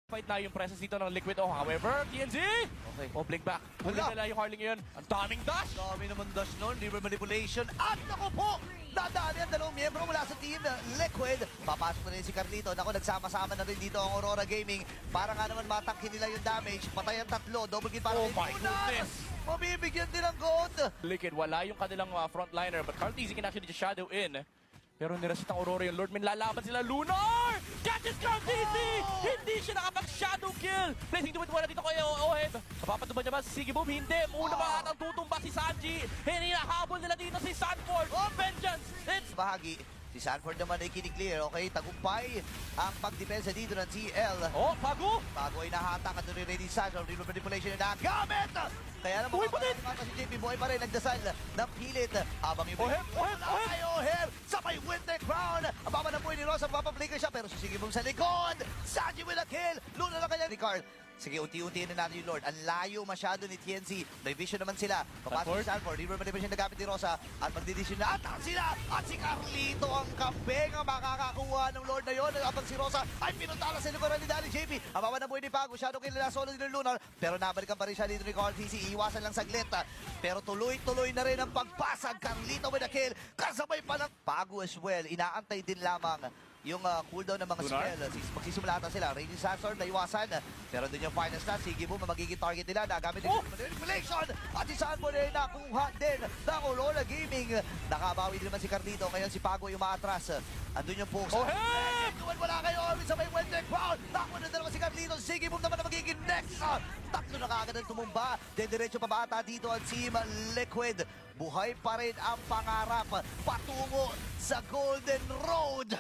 Fight na yung presence dito ng Liquid. Oh, however, TNZ! Okay. Oh, blink back. Huli Wala. nila yung Harling ngayon. Ang daming dash! Dami naman dash nun, river manipulation. At naku po! Nadali ang dalawang miyembro mula sa team Liquid. Papasok na rin si Carlito. Naku, nagsama-sama na rin dito ang Aurora Gaming. Para nga naman matangkin nila yung damage. Patay ang tatlo. Double kill para Oh kay my Lunar. goodness. Mabibigyan din ang gold. Liquid, wala yung kanilang frontliner. But Carl TZ can actually just shadow in. Pero nirasit ang Aurora yung Lordman. Lalaban sila. Lunar! Catches Carl TZ! Hindi siya nakapag-shadow kill! Placing to it wala dito kay Oheb. Napapatuban niya ba si Sigiboom? Hindi. Muna ba atang tutumba si Sanji? Hinahabol nila dito si Sanford. Vengeance! It's Bahagi. Si Sanford naman ay kiniklear. Okay, tagumpay ang pagdepensa dito ng TL. oh, Pago! Bago ay nahatak at doon ready sa river manipulation na nagamit. Kaya naman Buhay pa din! si JP Boy pa rin nagdasal ng pilit habang yung Oheb! ay Oheb sa may Winter Crown. Ang baba ng buhay ni Rosa, mapapablinker siya pero sisigibong sa likod. Sanji with a kill. Luna na kanya ni Carl. Sige, unti-untiin na natin yung Lord. Ang layo masyado ni TNC. May vision naman sila. Papasok si Sanford. River manipulation na gamit ni Rosa. At magdidesisyon na ata sila. At si Carlito ang kampeng ang makakakuha ng Lord na yun. Habang si Rosa ay pinutala sa lugar ni Danny JP. Ang baba ng buhay ni Pago. Shadow kill na solo din ng Lunar. Pero nabalikan pa rin siya dito ni Carl TC. Iwasan lang saglit. Pero tuloy-tuloy na rin ang pagpasag. Carlito with a kill. Kasabay pa ng Pago as well. Inaantay din lamang yung cooldown ng mga Lunar? spell. Magsisimula ata sila. Raging Sandstorm, naiwasan. Pero doon yung final stat. Sige mo, magiging target nila. Nagamit din yung manipulation. At si Sanford ay nakuha din ng Aurora Gaming. Nakabawi din naman si Carlito. Ngayon si Pago yung maatras. Andun yung Pokes. Oh, hey! Wala kayo. Sa may Winter Crown. Nakuha na naman si Carlito. Sige mo naman na magiging next. Tatlo na kagad ang tumumba. Diretso pa ba ata dito ang Team Liquid. Buhay pa rin ang pangarap patungo sa Golden Road.